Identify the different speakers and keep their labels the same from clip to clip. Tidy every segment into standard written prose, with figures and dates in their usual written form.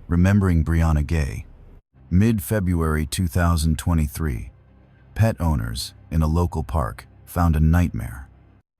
Speaker 1: Remembering Briana Ghey. Mid-February 2023, pet owners in a local park found a nightmare.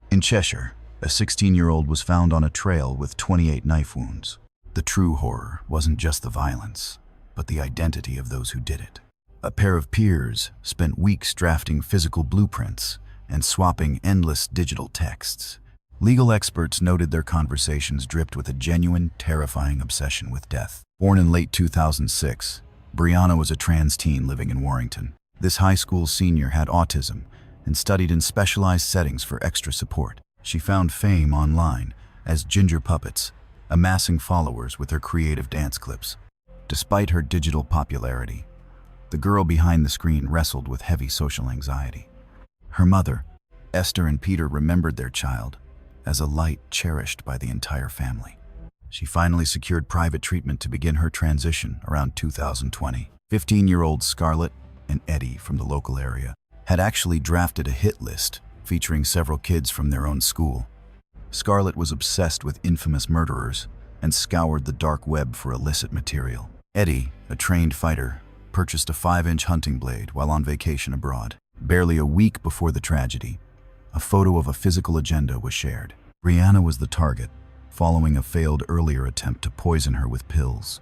Speaker 1: In Cheshire, a 16-year-old was found on a trail with 28 knife wounds. The true horror wasn't just the violence, but the identity of those who did it. A pair of peers spent weeks drafting physical blueprints and swapping endless digital texts. Legal experts noted their conversations dripped with a genuine, terrifying obsession with death. Born in late 2006, Briana was a trans teen living in Warrington. This high school senior had autism and studied in specialized settings for extra support. She found fame online as Ginger Puppets, amassing followers with her creative dance clips. Despite her digital popularity, the girl behind the screen wrestled with heavy social anxiety. Her mother, Esther and Peter, remembered their child as a light cherished by the entire family. She finally secured private treatment to begin her transition around 2020. 15-year-old Scarlett and Eddie from the local area had actually drafted a hit list featuring several kids from their own school. Scarlett was obsessed with infamous murderers and scoured the dark web for illicit material. Eddie, a trained fighter, purchased a 5-inch hunting blade while on vacation abroad. Barely a week before the tragedy, a photo of a physical agenda was shared. Briana was the target, following a failed earlier attempt to poison her with pills.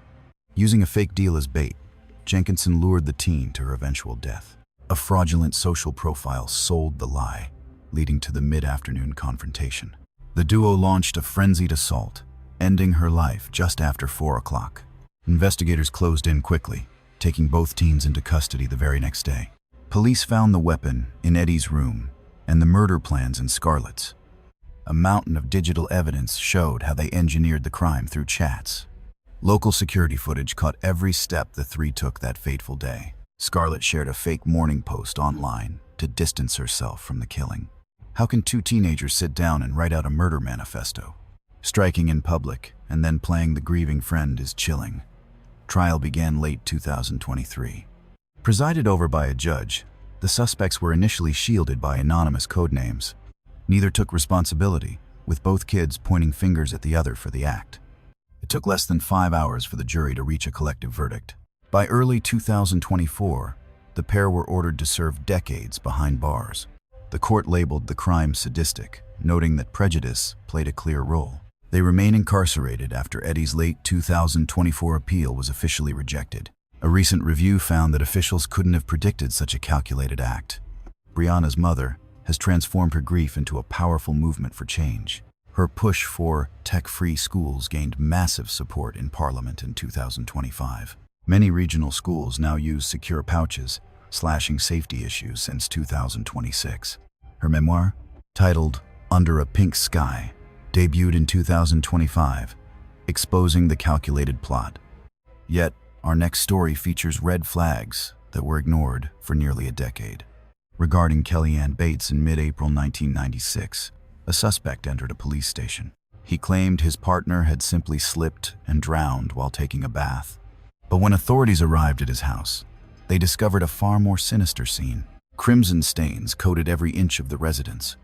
Speaker 1: Using a fake deal as bait, Jenkinson lured the teen to her eventual death. A fraudulent social profile sold the lie, leading to the mid-afternoon confrontation. The duo launched a frenzied assault, ending her life just after 4 o'clock. Investigators closed in quickly, taking both teens into custody the very next day. Police found the weapon in Eddie's room and the murder plans in Scarlett's. A mountain of digital evidence showed how they engineered the crime through chats. Local security footage caught every step the three took that fateful day. Scarlett shared a fake morning post online to distance herself from the killing. How can two teenagers sit down and write out a murder manifesto? Striking in public and then playing the grieving friend is chilling. Trial began late 2023. Presided over by a judge, the suspects were initially shielded by anonymous codenames. Neither took responsibility, with both kids pointing fingers at the other for the act. It took less than 5 hours for the jury to reach a collective verdict. By early 2024, the pair were ordered to serve decades behind bars. The court labeled the crime sadistic, noting that prejudice played a clear role. They remain incarcerated after Eddie's late 2024 appeal was officially rejected. A recent review found that officials couldn't have predicted such a calculated act. Briana's mother has transformed her grief into a powerful movement for change. Her push for tech-free schools gained massive support in Parliament in 2025. Many regional schools now use secure pouches, slashing safety issues since 2026. Her memoir, titled Under a Pink Sky, debuted in 2025, exposing the calculated plot. Yet, our next story features red flags that were ignored for nearly a decade. Regarding Kellyanne Bates in mid-April 1996, a suspect entered a police station. He claimed his partner had simply slipped and drowned while taking a bath. But when authorities arrived at his house, they discovered a far more sinister scene. Crimson stains coated every inch of the residence,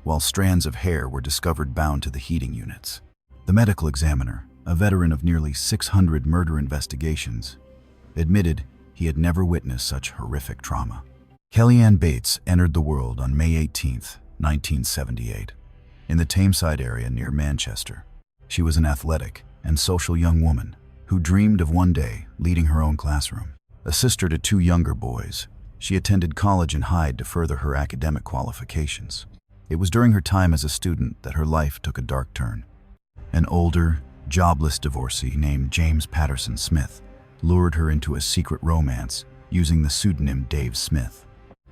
Speaker 1: while strands of hair were discovered bound to the heating units. The medical examiner, a veteran of nearly 600 murder investigations, admitted he had never witnessed such horrific trauma. Kellyanne Bates entered the world on May 18, 1978, in the Tameside area near Manchester. She was an athletic and social young woman who dreamed of one day leading her own classroom. A sister to 2 younger boys, she attended college in Hyde to further her academic qualifications. It was during her time as a student that her life took a dark turn. An older, jobless divorcee named James Patterson Smith lured her into a secret romance using the pseudonym Dave Smith.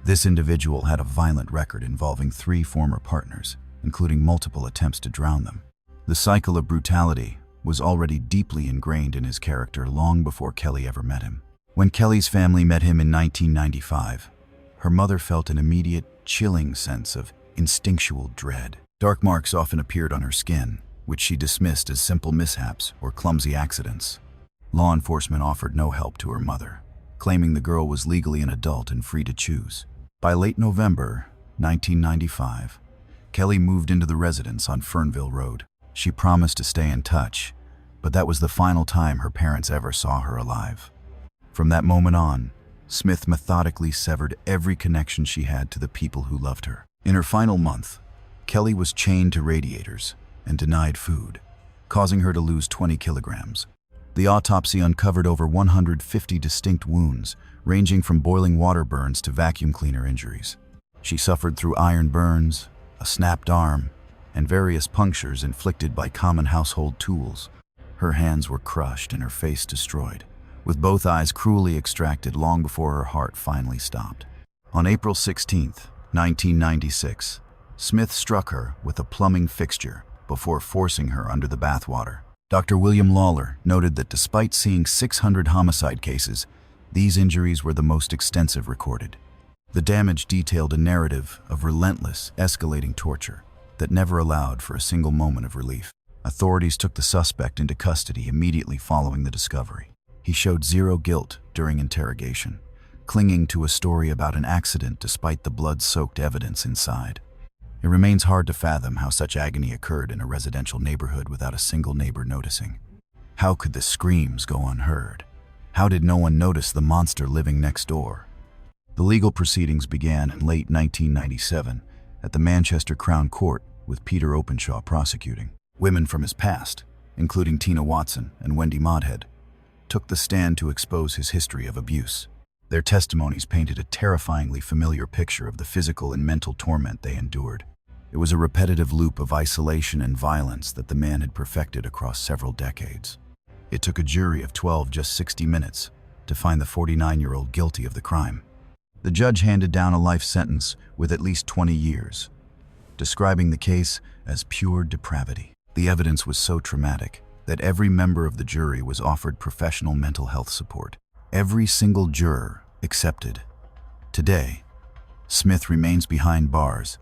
Speaker 1: This individual had a violent record involving 3 former partners, including multiple attempts to drown them. The cycle of brutality was already deeply ingrained in his character long before Kelly ever met him. When Kelly's family met him in 1995, her mother felt an immediate, chilling sense of instinctual dread. Dark marks often appeared on her skin, which she dismissed as simple mishaps or clumsy accidents. Law enforcement offered no help to her mother, claiming the girl was legally an adult and free to choose. By late November 1995, Kelly moved into the residence on Fernville Road. She promised to stay in touch, but that was the final time her parents ever saw her alive. From that moment on, Smith methodically severed every connection she had to the people who loved her. In her final month, Kelly was chained to radiators and denied food, causing her to lose 20 kilograms. The autopsy uncovered over 150 distinct wounds, ranging from boiling water burns to vacuum cleaner injuries. She suffered through iron burns, a snapped arm, and various punctures inflicted by common household tools. Her hands were crushed and her face destroyed, with both eyes cruelly extracted long before her heart finally stopped. On April 16, 1996, Smith struck her with a plumbing fixture before forcing her under the bathwater. Dr. William Lawler noted that despite seeing 600 homicide cases, these injuries were the most extensive recorded. The damage detailed a narrative of relentless, escalating torture that never allowed for a single moment of relief. Authorities took the suspect into custody immediately following the discovery. He showed zero guilt during interrogation, clinging to a story about an accident despite the blood-soaked evidence inside. It remains hard to fathom how such agony occurred in a residential neighborhood without a single neighbor noticing. How could the screams go unheard? How did no one notice the monster living next door? The legal proceedings began in late 1997 at the Manchester Crown Court, with Peter Openshaw prosecuting. Women from his past, including Tina Watson and Wendy Modhead, took the stand to expose his history of abuse. Their testimonies painted a terrifyingly familiar picture of the physical and mental torment they endured. It was a repetitive loop of isolation and violence that the man had perfected across several decades. It took a jury of 12 just 60 minutes to find the 49-year-old guilty of the crime. The judge handed down a life sentence with at least 20 years, describing the case as pure depravity. The evidence was so traumatic that every member of the jury was offered professional mental health support. Every single juror accepted. Today, Smith remains behind bars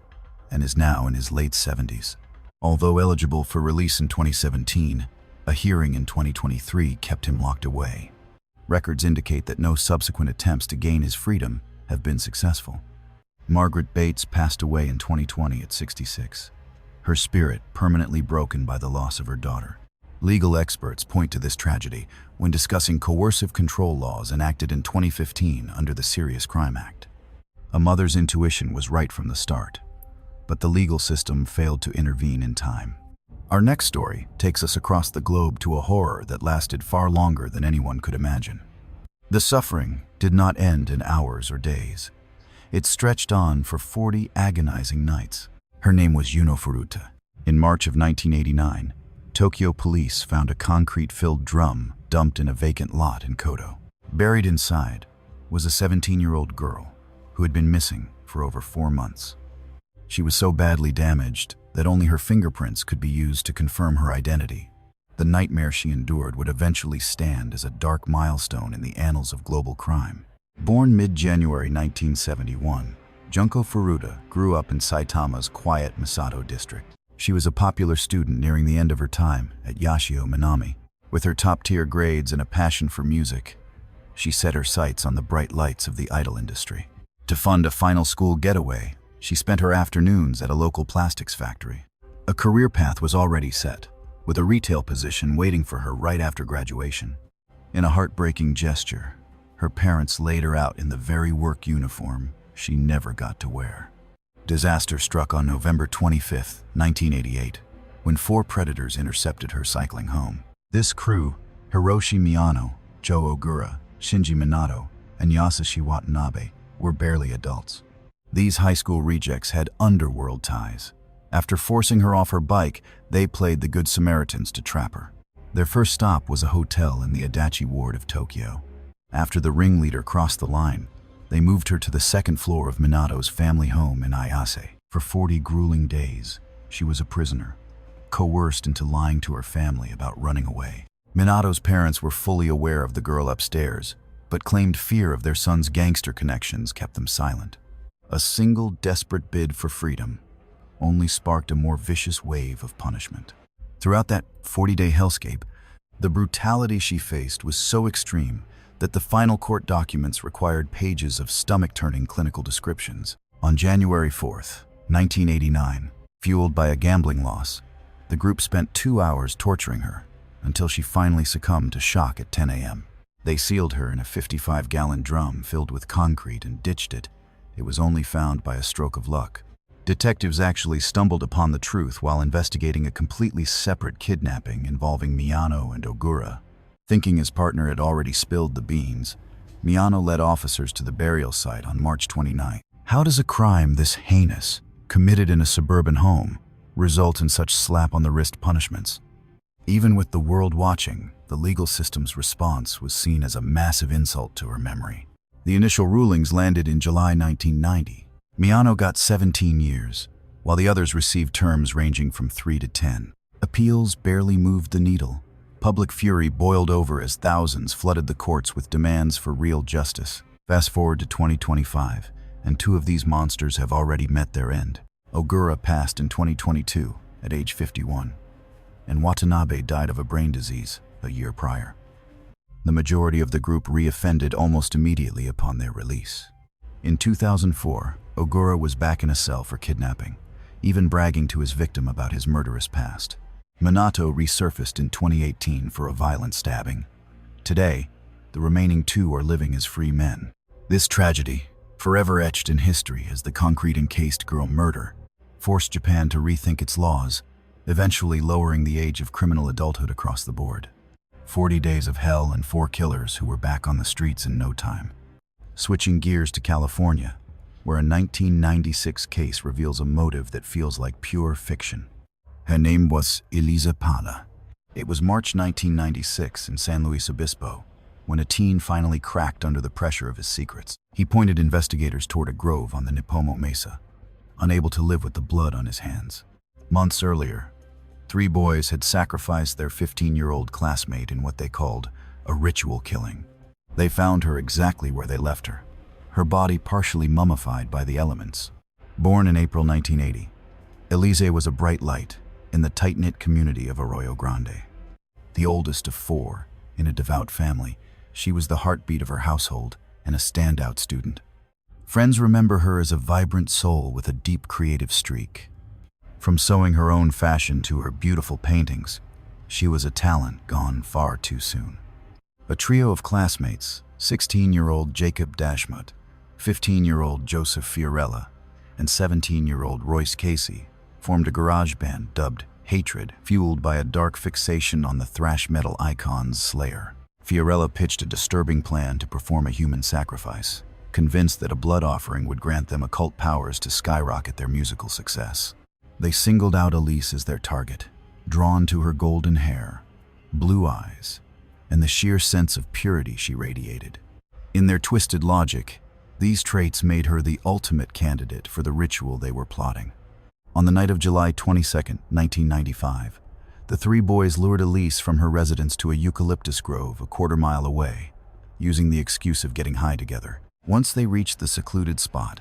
Speaker 1: and is now in his late 70s. Although eligible for release in 2017, a hearing in 2023 kept him locked away. Records indicate that no subsequent attempts to gain his freedom have been successful. Margaret Bates passed away in 2020 at 66, her spirit permanently broken by the loss of her daughter. Legal experts point to this tragedy when discussing coercive control laws enacted in 2015 under the Serious Crime Act. A mother's intuition was right from the start, but the legal system failed to intervene in time. Our next story takes us across the globe to a horror that lasted far longer than anyone could imagine. The suffering did not end in hours or days. It stretched on for 40 agonizing nights. Her name was Furuta. In March of 1989, Tokyo police found a concrete-filled drum dumped in a vacant lot in Koto. Buried inside was a 17-year-old girl who had been missing for over 4 months. She was so badly damaged that only her fingerprints could be used to confirm her identity. The nightmare she endured would eventually stand as a dark milestone in the annals of global crime. Born mid-January 1971, Junko Furuta grew up in Saitama's quiet Misato district. She was a popular student nearing the end of her time at Yashio Minami. With her top-tier grades and a passion for music, she set her sights on the bright lights of the idol industry. To fund a final school getaway, she spent her afternoons at a local plastics factory. A career path was already set, with a retail position waiting for her right after graduation. In a heartbreaking gesture, her parents laid her out in the very work uniform she never got to wear. Disaster struck on November 25, 1988, when 4 predators intercepted her cycling home. This crew, Hiroshi Miyano, Joe Ogura, Shinji Minato, and Yasushi Watanabe, were barely adults. These high school rejects had underworld ties. After forcing her off her bike, they played the Good Samaritans to trap her. Their first stop was a hotel in the Adachi ward of Tokyo. After the ringleader crossed the line, they moved her to the second floor of Minato's family home in Ayase. For 40 grueling days, she was a prisoner, coerced into lying to her family about running away. Minato's parents were fully aware of the girl upstairs, but claimed fear of their son's gangster connections kept them silent. A single desperate bid for freedom only sparked a more vicious wave of punishment. Throughout that 40-day hellscape, the brutality she faced was so extreme that the final court documents required pages of stomach-turning clinical descriptions. On January 4, 1989, fueled by a gambling loss, the group spent 2 hours torturing her until she finally succumbed to shock at 10 a.m. They sealed her in a 55-gallon drum filled with concrete and ditched it. It was only found by a stroke of luck. Detectives actually stumbled upon the truth while investigating a completely separate kidnapping involving Miyano and Ogura. Thinking his partner had already spilled the beans, Miyano led officers to the burial site on March 29. How does a crime this heinous, committed in a suburban home, result in such slap-on-the-wrist punishments? Even with the world watching, the legal system's response was seen as a massive insult to her memory. The initial rulings landed in July 1990. Miyano got 17 years, while the others received terms ranging from 3 to 10. Appeals barely moved the needle. Public fury boiled over as thousands flooded the courts with demands for real justice. Fast forward to 2025, and two of these monsters have already met their end. Ogura passed in 2022 at age 51, and Watanabe died of a brain disease a year prior. The majority of the group reoffended almost immediately upon their release. In 2004, Ogura was back in a cell for kidnapping, even bragging to his victim about his murderous past. Minato resurfaced in 2018 for a violent stabbing. Today, the remaining two are living as free men. This tragedy, forever etched in history as the concrete-encased girl murder, forced Japan to rethink its laws, eventually lowering the age of criminal adulthood across the board. 40 days of hell and 4 killers who were back on the streets in no time. Switching gears to California, where a 1996 case reveals a motive that feels like pure fiction. Her name was Elyse Pahler. It was March 1996 in San Luis Obispo, when a teen finally cracked under the pressure of his secrets. He pointed investigators toward a grove on the Nipomo Mesa, unable to live with the blood on his hands. Months earlier, 3 boys had sacrificed their 15-year-old classmate in what they called a ritual killing. They found her exactly where they left her, her body partially mummified by the elements. Born in April 1980, Elyse was a bright light in the tight-knit community of Arroyo Grande. The oldest of 4 in a devout family, she was the heartbeat of her household and a standout student. Friends remember her as a vibrant soul with a deep creative streak. From sewing her own fashion to her beautiful paintings, she was a talent gone far too soon. A trio of classmates, 16-year-old Jacob Dashmut, 15-year-old Joseph Fiorella, and 17-year-old Royce Casey, formed a garage band dubbed Hatred, fueled by a dark fixation on the thrash metal icon's Slayer. Fiorella pitched a disturbing plan to perform a human sacrifice, convinced that a blood offering would grant them occult powers to skyrocket their musical success. They singled out Elyse as their target, drawn to her golden hair, blue eyes, and the sheer sense of purity she radiated. In their twisted logic, these traits made her the ultimate candidate for the ritual they were plotting. On the night of July 22, 1995, the 3 boys lured Elyse from her residence to a eucalyptus grove a quarter-mile away, using the excuse of getting high together. Once they reached the secluded spot,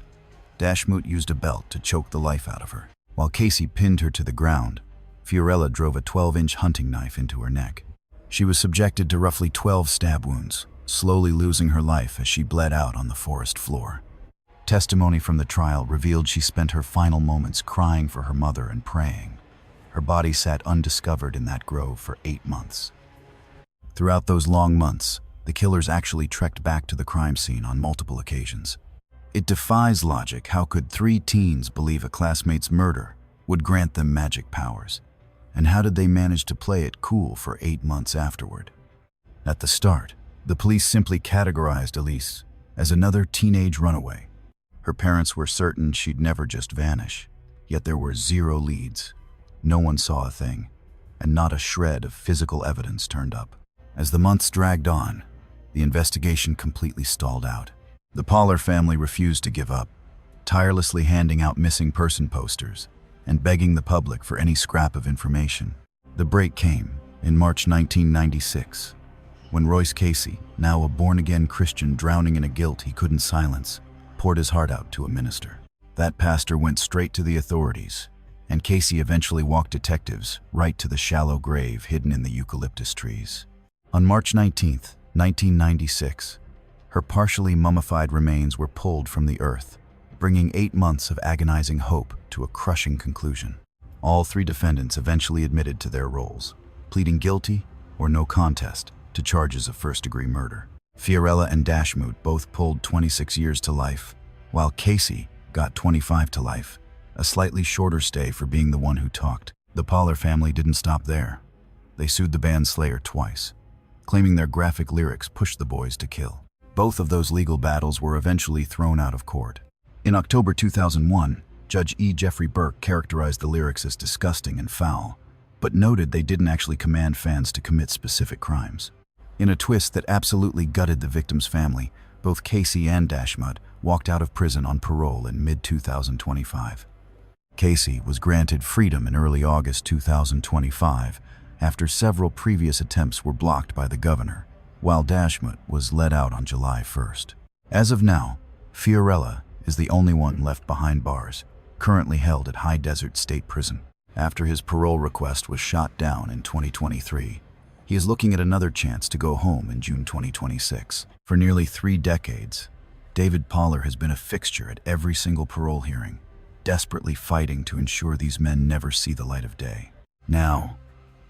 Speaker 1: Dashmut used a belt to choke the life out of her. While Casey pinned her to the ground, Fiorella drove a 12-inch hunting knife into her neck. She was subjected to roughly 12 stab wounds, slowly losing her life as she bled out on the forest floor. Testimony from the trial revealed she spent her final moments crying for her mother and praying. Her body sat undiscovered in that grove for 8 months. Throughout those long months, the killers actually trekked back to the crime scene on multiple occasions. It defies logic. How could 3 teens believe a classmate's murder would grant them magic powers? And how did they manage to play it cool for 8 months afterward? At the start, the police simply categorized Elyse as another teenage runaway. Her parents were certain she'd never just vanish, yet there were 0 leads. No one saw a thing, and not a shred of physical evidence turned up. As the months dragged on, the investigation completely stalled out. The Pahler family refused to give up, tirelessly handing out missing person posters and begging the public for any scrap of information. The break came in March 1996, when Royce Casey, now a born-again Christian drowning in a guilt he couldn't silence, poured his heart out to a minister. That pastor went straight to the authorities, and Casey eventually walked detectives right to the shallow grave hidden in the eucalyptus trees. On March 19, 1996, her partially mummified remains were pulled from the earth, bringing 8 months of agonizing hope to a crushing conclusion. All 3 defendants eventually admitted to their roles, pleading guilty or no contest to charges of first-degree murder. Fiorella and Dashmut both pulled 26 years to life, while Casey got 25 to life, a slightly shorter stay for being the one who talked. The Pahler family didn't stop there. They sued the band Slayer twice, claiming their graphic lyrics pushed the boys to kill. Both of those legal battles were eventually thrown out of court. In October 2001, Judge E. Jeffrey Burke characterized the lyrics as disgusting and foul, but noted they didn't actually command fans to commit specific crimes. In a twist that absolutely gutted the victim's family, both Casey and Dashmut walked out of prison on parole in mid-2025. Casey was granted freedom in early August 2025 after several previous attempts were blocked by the governor, while Dashmut was let out on July 1st. As of now, Fiorella is the only one left behind bars, currently held at High Desert State Prison. After his parole request was shot down in 2023, he is looking at another chance to go home in June 2026. For nearly 3 decades, David Pahler has been a fixture at every single parole hearing, desperately fighting to ensure these men never see the light of day. Now,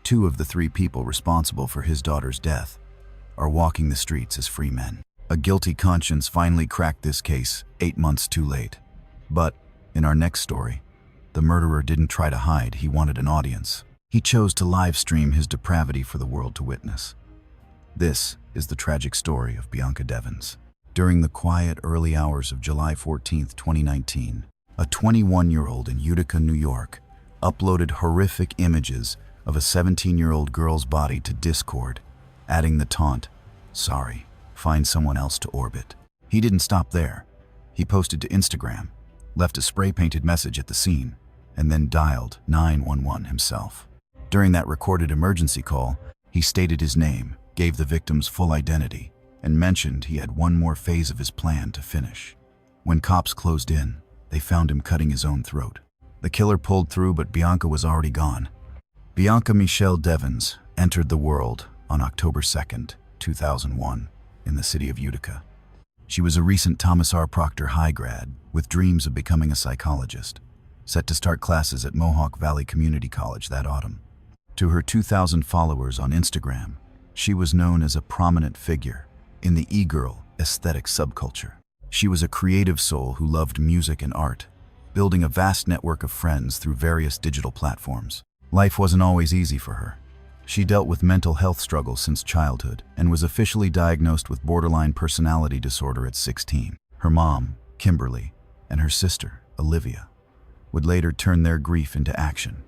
Speaker 1: 2 of the 3 people responsible for his daughter's death are walking the streets as free men. A guilty conscience finally cracked this case 8 months too late. But in our next story, the murderer didn't try to hide, he wanted an audience. He chose to live stream his depravity for the world to witness. This is the tragic story of Bianca Devins. During the quiet early hours of July 14, 2019, a 21-year-old in Utica, New York, uploaded horrific images of a 17-year-old girl's body to Discord, adding the taunt, "Sorry, find someone else to orbit." He didn't stop there. He posted to Instagram, left a spray-painted message at the scene, and then dialed 911 himself. During that recorded emergency call, he stated his name, gave the victim's full identity, and mentioned he had one more phase of his plan to finish. When cops closed in, they found him cutting his own throat. The killer pulled through, but Bianca was already gone. Bianca Michelle Devins entered the world on October 2nd, 2001, in the city of Utica. She was a recent Thomas R. Proctor High grad with dreams of becoming a psychologist, set to start classes at Mohawk Valley Community College that autumn. To her 2,000 followers on Instagram, she was known as a prominent figure in the e-girl aesthetic subculture. She was a creative soul who loved music and art, building a vast network of friends through various digital platforms. Life wasn't always easy for her. She dealt with mental health struggles since childhood and was officially diagnosed with borderline personality disorder at 16. Her mom, Kimberly, and her sister, Olivia, would later turn their grief into action,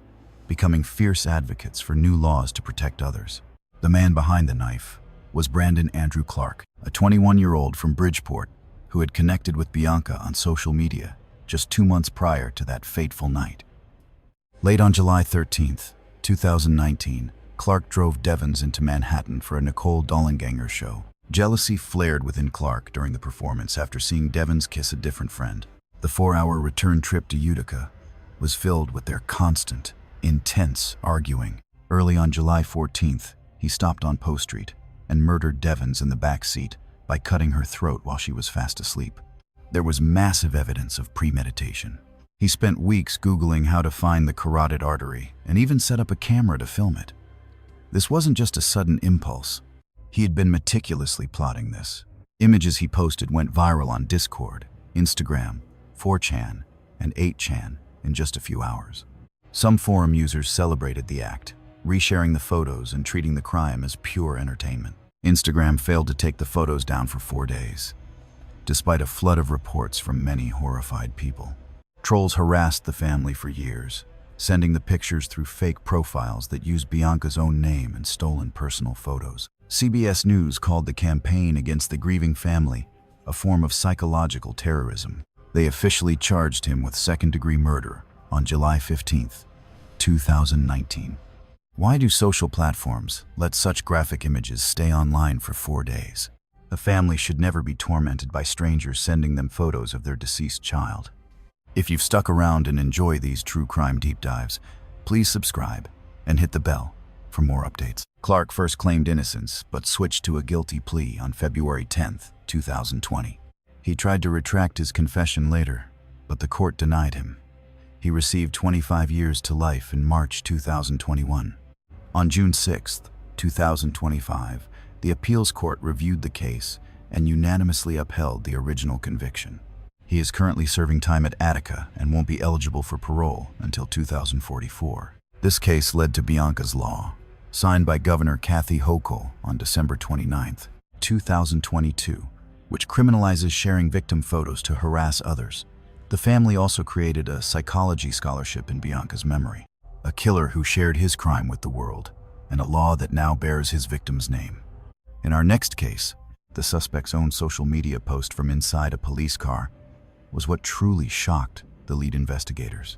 Speaker 1: becoming fierce advocates for new laws to protect others. The man behind the knife was Brandon Andrew Clark, a 21-year-old from Bridgeport who had connected with Bianca on social media just 2 months prior to that fateful night. Late on July 13th, 2019, Clark drove Devins into Manhattan for a Nicole Dollanganger show. Jealousy flared within Clark during the performance after seeing Devins kiss a different friend. The 4-hour return trip to Utica was filled with their constant, intense arguing. Early on July 14th, he stopped on Poe Street and murdered Devins in the back seat by cutting her throat while she was fast asleep. There was massive evidence of premeditation. He spent weeks Googling how to find the carotid artery and even set up a camera to film it. This wasn't just a sudden impulse. He had been meticulously plotting this. Images he posted went viral on Discord, Instagram, 4chan, and 8chan in just a few hours. Some forum users celebrated the act, resharing the photos and treating the crime as pure entertainment. Instagram failed to take the photos down for 4 days, despite a flood of reports from many horrified people. Trolls harassed the family for years, sending the pictures through fake profiles that used Bianca's own name and stolen personal photos. CBS News called the campaign against the grieving family a form of psychological terrorism. They officially charged him with second-degree murder on July 15th, 2019. Why do social platforms let such graphic images stay online for 4 days? A family should never be tormented by strangers sending them photos of their deceased child. If you've stuck around and enjoy these true crime deep dives, please subscribe and hit the bell for more updates. Clark first claimed innocence, but switched to a guilty plea on February 10th, 2020. He tried to retract his confession later, but the court denied him. He received 25 years to life in March 2021. On June 6th, 2025, the appeals court reviewed the case and unanimously upheld the original conviction. He is currently serving time at Attica and won't be eligible for parole until 2044. This case led to Bianca's Law, signed by Governor Kathy Hochul on December 29, 2022, which criminalizes sharing victim photos to harass others. The family also created a psychology scholarship in Bianca's memory, a killer who shared his crime with the world, and a law that now bears his victim's name. In our next case, the suspect's own social media post from inside a police car was what truly shocked the lead investigators.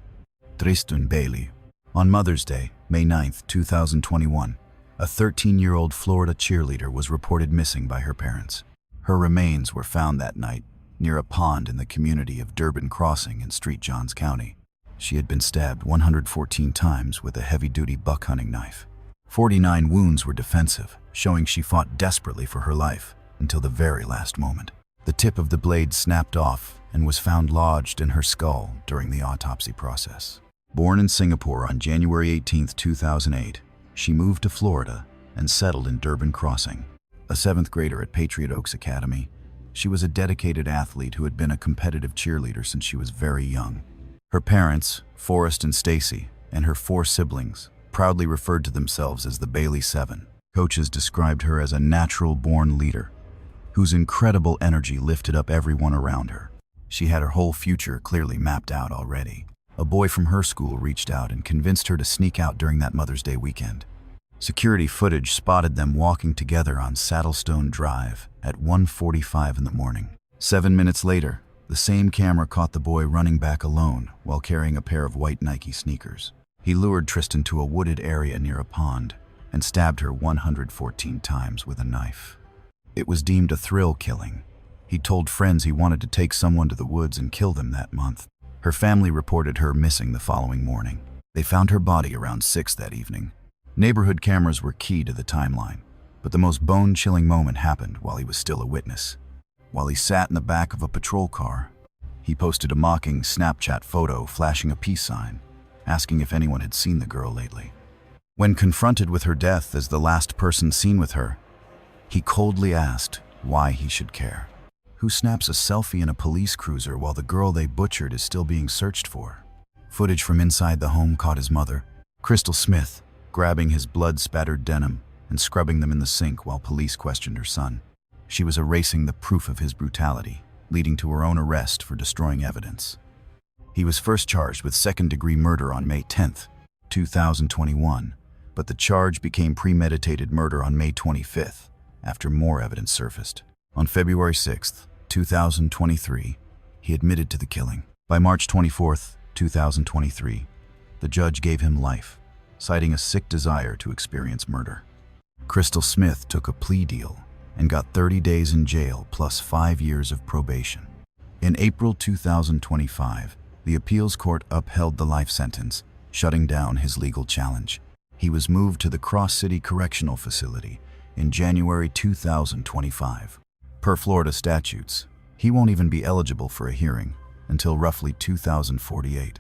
Speaker 1: Tristan Bailey. On Mother's Day, May 9, 2021, a 13-year-old Florida cheerleader was reported missing by her parents. Her remains were found that night near a pond in the community of Durbin Crossing in St. Johns County. She had been stabbed 114 times with a heavy-duty buck hunting knife. 49 wounds were defensive, showing she fought desperately for her life until the very last moment. The tip of the blade snapped off and was found lodged in her skull during the autopsy process. Born in Singapore on January 18, 2008, she moved to Florida and settled in Durbin Crossing. A 7th grader at Patriot Oaks Academy, she was a dedicated athlete who had been a competitive cheerleader since she was very young. Her parents, Forrest and Stacy, and her 4 siblings, proudly referred to themselves as the Bailey Seven. Coaches described her as a natural-born leader, whose incredible energy lifted up everyone around her. She had her whole future clearly mapped out already. A boy from her school reached out and convinced her to sneak out during that Mother's Day weekend. Security footage spotted them walking together on Saddlestone Drive at 1:45 in the morning. 7 minutes later, the same camera caught the boy running back alone while carrying a pair of white Nike sneakers. He lured Tristan to a wooded area near a pond and stabbed her 114 times with a knife. It was deemed a thrill killing. He told friends he wanted to take someone to the woods and kill them that month. Her family reported her missing the following morning. They found her body around 6 that evening. Neighborhood cameras were key to the timeline, but the most bone-chilling moment happened while he was still a witness. While he sat in the back of a patrol car, he posted a mocking Snapchat photo flashing a peace sign, asking if anyone had seen the girl lately. When confronted with her death as the last person seen with her, he coldly asked why he should care. Who snaps a selfie in a police cruiser while the girl they butchered is still being searched for? Footage from inside the home caught his mother, Crystal Smith, grabbing his blood-spattered denim and scrubbing them in the sink while police questioned her son. She was erasing the proof of his brutality, leading to her own arrest for destroying evidence. He was first charged with second-degree murder on May 10, 2021, but the charge became premeditated murder on May 25 after more evidence surfaced. On February 6, 2023, he admitted to the killing. By March 24, 2023, the judge gave him life, citing a sick desire to experience murder. Crystal Smith took a plea deal and got 30 days in jail plus 5 years of probation. In April 2025, the appeals court upheld the life sentence, shutting down his legal challenge. He was moved to the Cross City Correctional Facility in January 2025. Per Florida statutes, he won't even be eligible for a hearing until roughly 2048.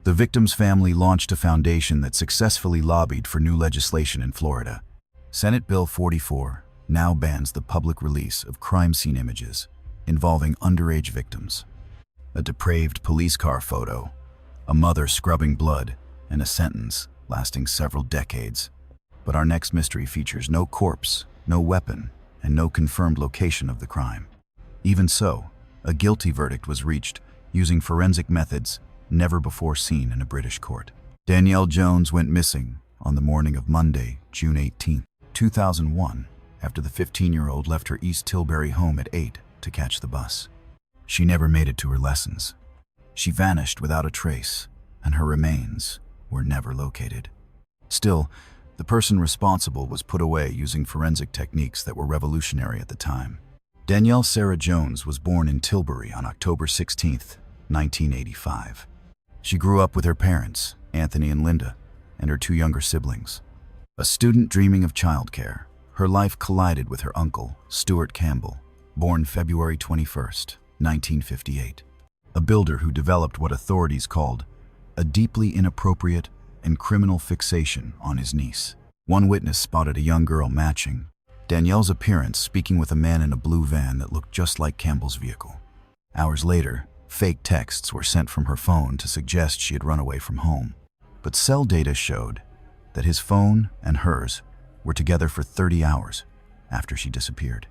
Speaker 1: The victim's family launched a foundation that successfully lobbied for new legislation in Florida. Senate Bill 44 now bans the public release of crime scene images involving underage victims. A depraved police car photo, a mother scrubbing blood, and a sentence lasting several decades. But our next mystery features no corpse, no weapon, and no confirmed location of the crime. Even so, a guilty verdict was reached using forensic methods never before seen in a British court. Danielle Jones went missing on the morning of Monday, June 18, 2001, after the 15-year-old left her East Tilbury home at 8 to catch the bus. She never made it to her lessons. She vanished without a trace, and her remains were never located. Still, the person responsible was put away using forensic techniques that were revolutionary at the time. Danielle Sarah Jones was born in Tilbury on October 16, 1985. She grew up with her parents, Anthony and Linda, and her 2 younger siblings. A student dreaming of childcare, her life collided with her uncle, Stuart Campbell, born February 21, 1958. A builder who developed what authorities called a deeply inappropriate and criminal fixation on his niece. One witness spotted a young girl matching Danielle's appearance speaking with a man in a blue van that looked just like Campbell's vehicle. Hours later, fake texts were sent from her phone to suggest she had run away from home. But cell data showed that his phone and hers were together for 30 hours after she disappeared.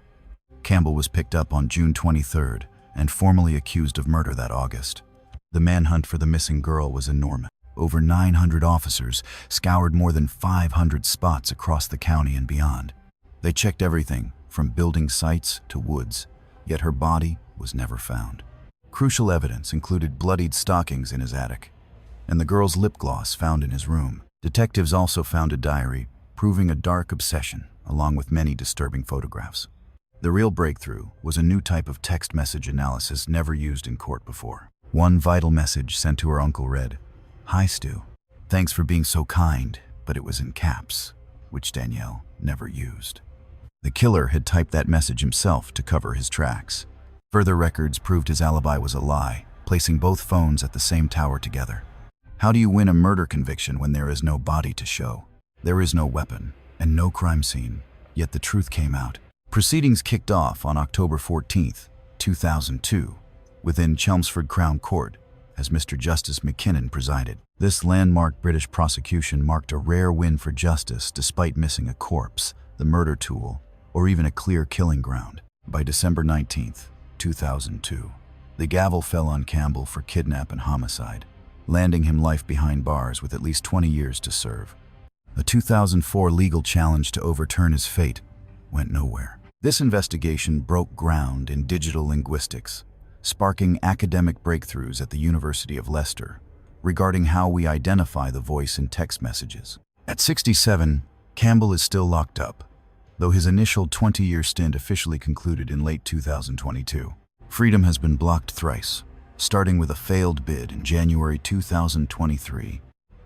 Speaker 1: Campbell was picked up on June 23rd and formally accused of murder that August. The manhunt for the missing girl was enormous. Over 900 officers scoured more than 500 spots across the county and beyond. They checked everything from building sites to woods, yet her body was never found. Crucial evidence included bloodied stockings in his attic and the girl's lip gloss found in his room. Detectives also found a diary proving a dark obsession, along with many disturbing photographs. The real breakthrough was a new type of text message analysis never used in court before. One vital message sent to her uncle read, "Hi Stu, thanks for being so kind," but it was in caps, which Danielle never used. The killer had typed that message himself to cover his tracks. Further records proved his alibi was a lie, placing both phones at the same tower together. How do you win a murder conviction when there is no body to show? There is no weapon and no crime scene, yet the truth came out. Proceedings kicked off on October 14th, 2002, within Chelmsford Crown Court, as Mr. Justice McKinnon presided. This landmark British prosecution marked a rare win for justice despite missing a corpse, the murder tool, or even a clear killing ground. By December 19th, 2002, the gavel fell on Campbell for kidnap and homicide, landing him life behind bars with at least 20 years to serve. A 2004 legal challenge to overturn his fate went nowhere. This investigation broke ground in digital linguistics, sparking academic breakthroughs at the University of Leicester regarding how we identify the voice in text messages. At 67, Campbell is still locked up, though his initial 20-year stint officially concluded in late 2022. Freedom has been blocked thrice, starting with a failed bid in January 2023,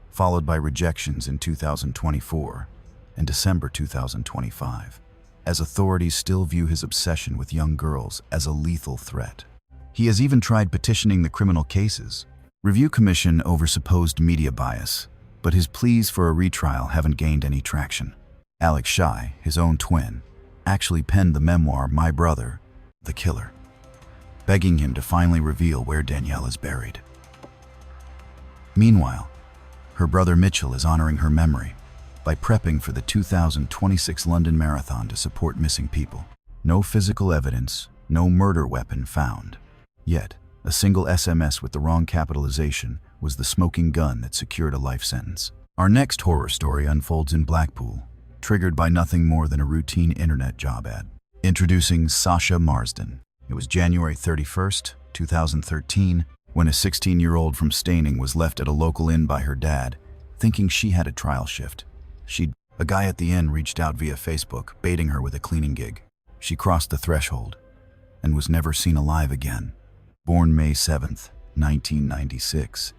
Speaker 1: followed by rejections in 2024 and December 2025, as authorities still view his obsession with young girls as a lethal threat. He has even tried petitioning the Criminal Cases Review Commission over supposed media bias, but his pleas for a retrial haven't gained any traction. Alex Shy, his own twin, actually penned the memoir My Brother, the Killer, begging him to finally reveal where Danielle is buried. Meanwhile, her brother Mitchell is honoring her memory by prepping for the 2026 London Marathon to support missing people. No physical evidence, no murder weapon found. Yet, a single SMS with the wrong capitalization was the smoking gun that secured a life sentence. Our next horror story unfolds in Blackpool, triggered by nothing more than a routine internet job ad. Introducing Sasha Marsden. It was January 31st, 2013, when a 16-year-old from Staining was left at a local inn by her dad, thinking she had a trial shift. A guy at the inn reached out via Facebook, baiting her with a cleaning gig. She crossed the threshold and was never seen alive again. Born May 7th, 1996,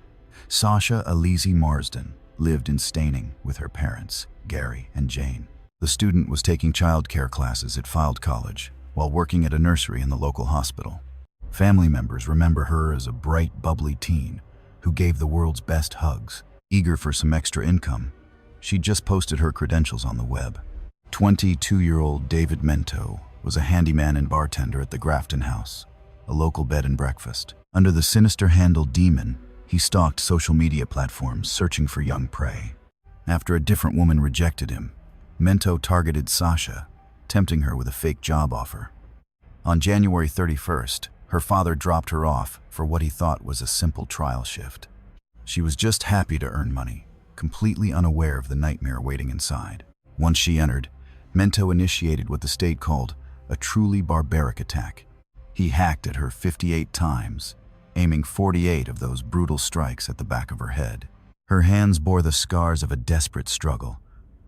Speaker 1: Sasha Elyse Marsden lived in Staining with her parents, Gary and Jane. The student was taking childcare classes at Fylde College while working at a nursery in the local hospital. Family members remember her as a bright, bubbly teen who gave the world's best hugs. Eager for some extra income, she just posted her credentials on the web. 22-year-old David Mento was a handyman and bartender at the Grafton House, a local bed and breakfast. Under the sinister handle Demon, he stalked social media platforms searching for young prey. After a different woman rejected him, Mento targeted Sasha, tempting her with a fake job offer. On January 31st, her father dropped her off for what he thought was a simple trial shift. She was just happy to earn money, completely unaware of the nightmare waiting inside. Once she entered, Mento initiated what the state called a truly barbaric attack. He hacked at her 58 times, aiming 48 of those brutal strikes at the back of her head. Her hands bore the scars of a desperate struggle,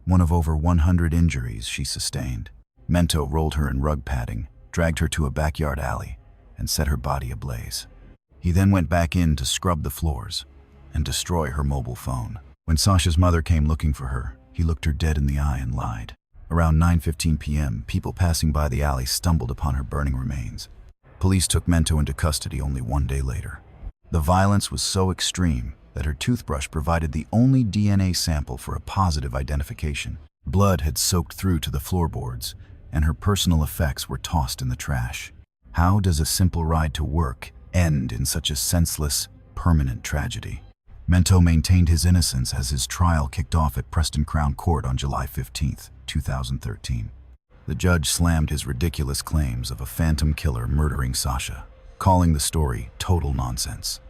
Speaker 1: one of over 100 injuries she sustained. Mento rolled her in rug padding, dragged her to a backyard alley, and set her body ablaze. He then went back in to scrub the floors and destroy her mobile phone. When Sasha's mother came looking for her, he looked her dead in the eye and lied. Around 9:15 p.m., people passing by the alley stumbled upon her burning remains. Police took Mento into custody only one day later. The violence was so extreme that her toothbrush provided the only DNA sample for a positive identification. Blood had soaked through to the floorboards, and her personal effects were tossed in the trash. How does a simple ride to work end in such a senseless, permanent tragedy? Mento maintained his innocence as his trial kicked off at Preston Crown Court on July 15, 2013. The judge slammed his ridiculous claims of a phantom killer murdering Sasha, calling the story total nonsense.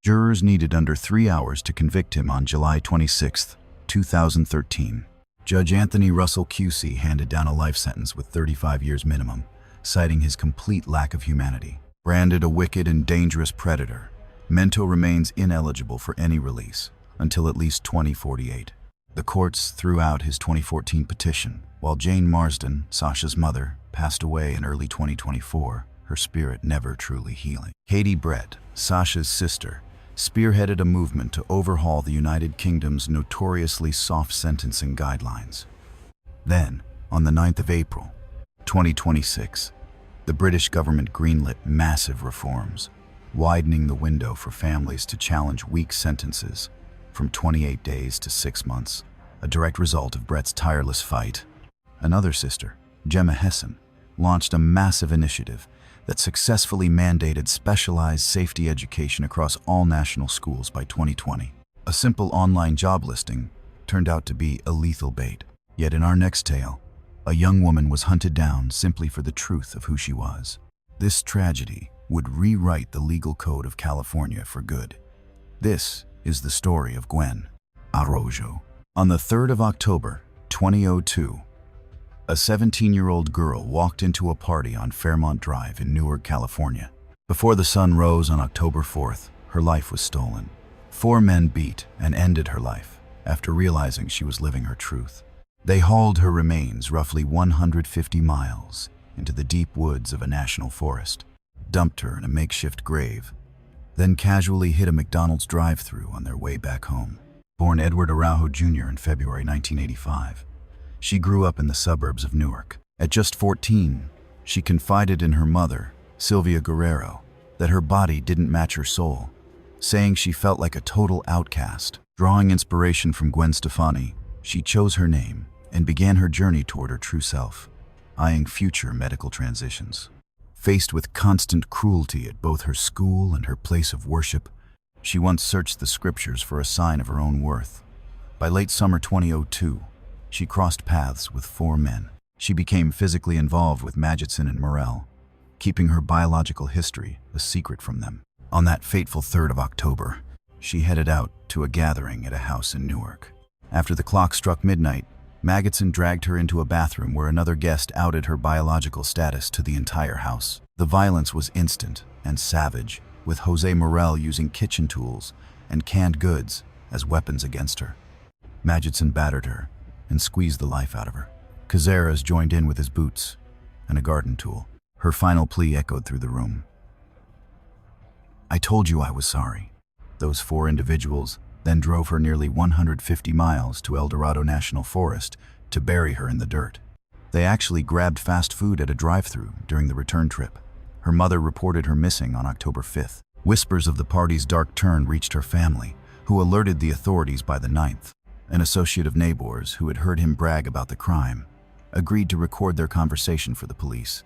Speaker 1: Jurors needed under 3 hours to convict him on July 26, 2013. Judge Anthony Russell QC handed down a life sentence with 35 years minimum, citing his complete lack of humanity. Branded a wicked and dangerous predator, Mento remains ineligible for any release until at least 2048. The courts threw out his 2014 petition, while Jane Marsden, Sasha's mother, passed away in early 2024, her spirit never truly healing. Katie Brett, Sasha's sister, spearheaded a movement to overhaul the United Kingdom's notoriously soft sentencing guidelines. Then, on the 9th of April, 2026, the British government greenlit massive reforms, widening the window for families to challenge weak sentences from 28 days to 6 months, a direct result of Brett's tireless fight. Another sister, Gemma Hessen, launched a massive initiative that successfully mandated specialized safety education across all national schools by 2020. A simple online job listing turned out to be a lethal bait. Yet in our next tale, a young woman was hunted down simply for the truth of who she was. This tragedy would rewrite the legal code of California for good. This is the story of Gwen Arroyo. On the 3rd of October, 2002, a 17-year-old girl walked into a party on Fairmont Drive in Newark, California. Before the sun rose on October 4th, her life was stolen. 4 men beat and ended her life after realizing she was living her truth. They hauled her remains roughly 150 miles into the deep woods of a national forest, dumped her in a makeshift grave, then casually hit a McDonald's drive-thru on their way back home. Born Edward Araujo Jr. in February 1985, she grew up in the suburbs of Newark. At just 14, she confided in her mother, Sylvia Guerrero, that her body didn't match her soul, saying she felt like a total outcast. Drawing inspiration from Gwen Stefani, she chose her name and began her journey toward her true self, eyeing future medical transitions. Faced with constant cruelty at both her school and her place of worship, she once searched the scriptures for a sign of her own worth. By late summer 2002, she crossed paths with 4 men. She became physically involved with Magidson and Morell, keeping her biological history a secret from them. On that fateful 3rd of October, she headed out to a gathering at a house in Newark. After the clock struck midnight, Magidson dragged her into a bathroom where another guest outed her biological status to the entire house. The violence was instant and savage, with Jose Morell using kitchen tools and canned goods as weapons against her. Magidson battered her and squeezed the life out of her. Cazares joined in with his boots and a garden tool. Her final plea echoed through the room. "I told you I was sorry." Those 4 individuals then drove her nearly 150 miles to El Dorado National Forest to bury her in the dirt. They actually grabbed fast food at a drive-thru during the return trip. Her mother reported her missing on October 5th. Whispers of the party's dark turn reached her family, who alerted the authorities by the 9th. An associate of Nabor's, who had heard him brag about the crime, agreed to record their conversation for the police.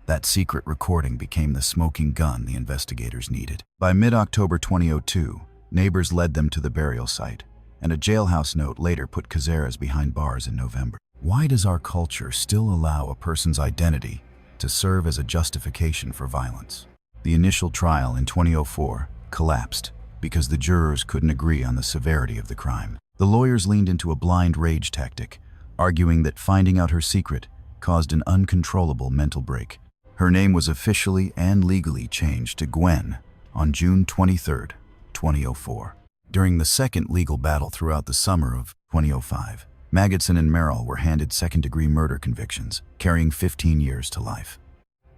Speaker 1: That secret recording became the smoking gun the investigators needed. By mid-October 2002, neighbors led them to the burial site, and a jailhouse note later put Cazares behind bars in November. Why does our culture still allow a person's identity to serve as a justification for violence? The initial trial in 2004 collapsed because the jurors couldn't agree on the severity of the crime. The lawyers leaned into a blind rage tactic, arguing that finding out her secret caused an uncontrollable mental break. Her name was officially and legally changed to Gwen on June 23, 2004. During the second legal battle throughout the summer of 2005, Magidson and Merrill were handed second-degree murder convictions, carrying 15 years to life.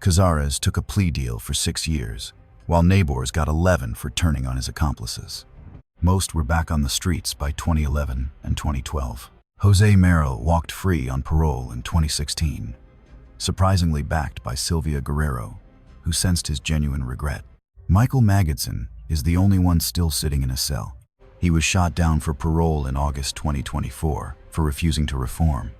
Speaker 1: Cazares took a plea deal for 6 years, while Nabor's got 11 for turning on his accomplices. Most were back on the streets by 2011 and 2012. Jose Merrill walked free on parole in 2016, surprisingly backed by Sylvia Guerrero, who sensed his genuine regret. Michael Magidson is the only one still sitting in a cell. He was shot down for parole in August 2024 for refusing to reform.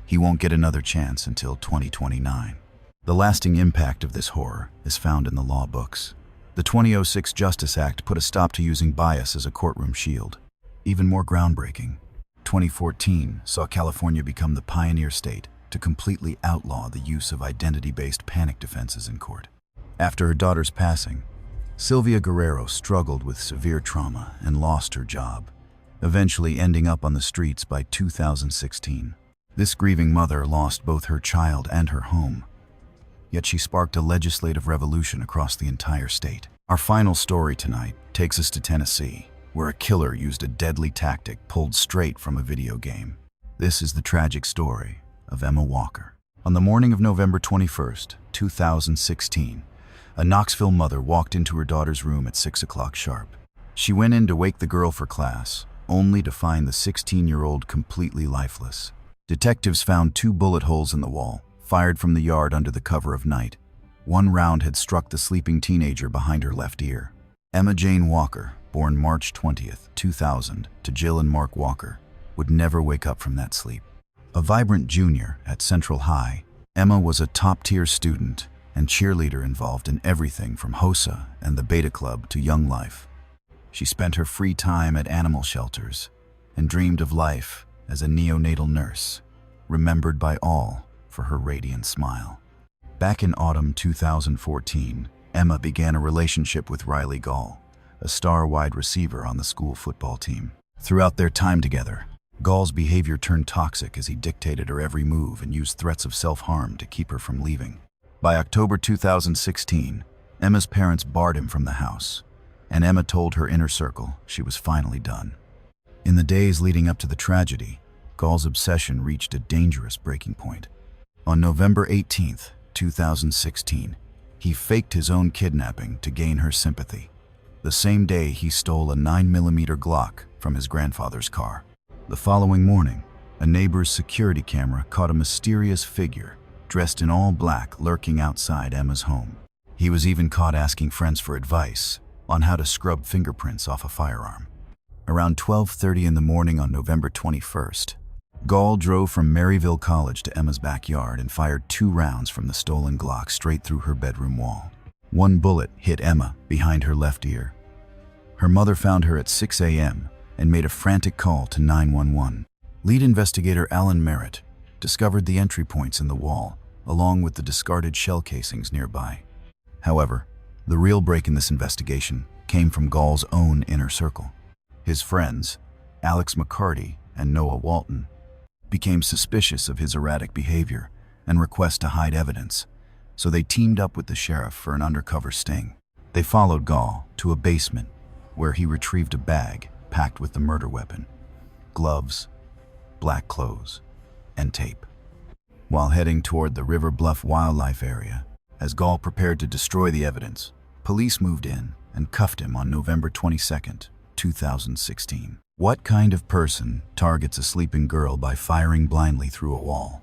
Speaker 1: He won't get another chance until 2029. The lasting impact of this horror is found in the law books. The 2006 Justice Act put a stop to using bias as a courtroom shield. Even more groundbreaking, 2014 saw California become the pioneer state to completely outlaw the use of identity-based panic defenses in court. After her daughter's passing, Sylvia Guerrero struggled with severe trauma and lost her job, eventually ending up on the streets by 2016. This grieving mother lost both her child and her home, yet she sparked a legislative revolution across the entire state. Our final story tonight takes us to Tennessee, where a killer used a deadly tactic pulled straight from a video game. This is the tragic story of Emma Walker. On the morning of November 21st, 2016, a Knoxville mother walked into her daughter's room at 6 o'clock sharp. She went in to wake the girl for class, only to find the 16-year-old completely lifeless. Detectives found 2 bullet holes in the wall, fired from the yard under the cover of night. One round had struck the sleeping teenager behind her left ear. Emma Jane Walker, born March 20th, 2000, to Jill and Mark Walker, would never wake up from that sleep. A vibrant junior at Central High, Emma was a top-tier student and cheerleader involved in everything from HOSA and the Beta Club to Young Life. She spent her free time at animal shelters and dreamed of life as a neonatal nurse, remembered by all for her radiant smile. Back in autumn 2014, Emma began a relationship with Riley Gall, a star wide receiver on the school football team. Throughout their time together, Gall's behavior turned toxic as he dictated her every move and used threats of self-harm to keep her from leaving. By October 2016, Emma's parents barred him from the house, and Emma told her inner circle she was finally done. In the days leading up to the tragedy, Gall's obsession reached a dangerous breaking point. On November 18th, 2016, he faked his own kidnapping to gain her sympathy. The same day, he stole a 9mm Glock from his grandfather's car. The following morning, a neighbor's security camera caught a mysterious figure dressed in all black lurking outside Emma's home. He was even caught asking friends for advice on how to scrub fingerprints off a firearm. Around 12:30 in the morning on November 21st, Gall drove from Maryville College to Emma's backyard and fired 2 rounds from the stolen Glock straight through her bedroom wall. One bullet hit Emma behind her left ear. Her mother found her at 6 a.m. and made a frantic call to 911. Lead investigator Alan Merritt discovered the entry points in the wall, along with the discarded shell casings nearby. However, the real break in this investigation came from Gall's own inner circle. His friends, Alex McCarty and Noah Walton, became suspicious of his erratic behavior and request to hide evidence, so they teamed up with the sheriff for an undercover sting. They followed Gall to a basement where he retrieved a bag packed with the murder weapon, gloves, black clothes, and tape. While heading toward the River Bluff Wildlife Area, as Gall prepared to destroy the evidence, police moved in and cuffed him on November 22nd, 2016. What kind of person targets a sleeping girl by firing blindly through a wall?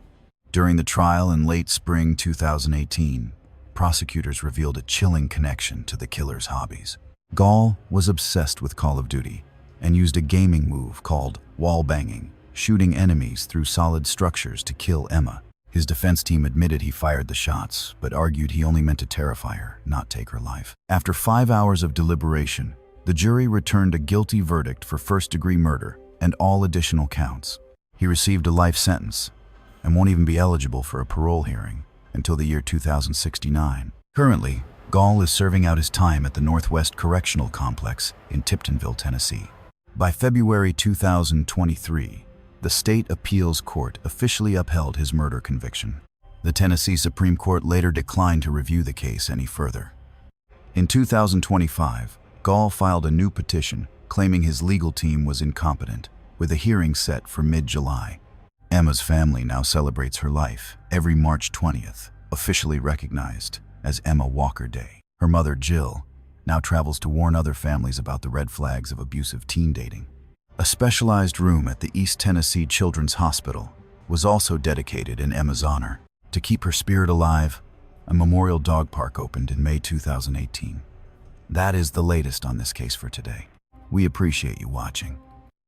Speaker 1: During the trial in late spring 2018, prosecutors revealed a chilling connection to the killer's hobbies. Gall was obsessed with Call of Duty and used a gaming move called wall banging, shooting enemies through solid structures to kill Emma. His defense team admitted he fired the shots, but argued he only meant to terrify her, not take her life. After 5 hours of deliberation, the jury returned a guilty verdict for first-degree murder and all additional counts. He received a life sentence and won't even be eligible for a parole hearing until the year 2069. Currently, Gall is serving out his time at the Northwest Correctional Complex in Tiptonville, Tennessee. By February 2023, the State Appeals Court officially upheld his murder conviction. The Tennessee Supreme Court later declined to review the case any further. In 2025, Gall filed a new petition claiming his legal team was incompetent, with a hearing set for mid-July. Emma's family now celebrates her life every March 20th, officially recognized as Emma Walker Day. Her mother, Jill, now travels to warn other families about the red flags of abusive teen dating. A specialized room at the East Tennessee Children's Hospital was also dedicated in Emma's honor. To keep her spirit alive, a memorial dog park opened in May 2018. That is the latest on this case for today. We appreciate you watching.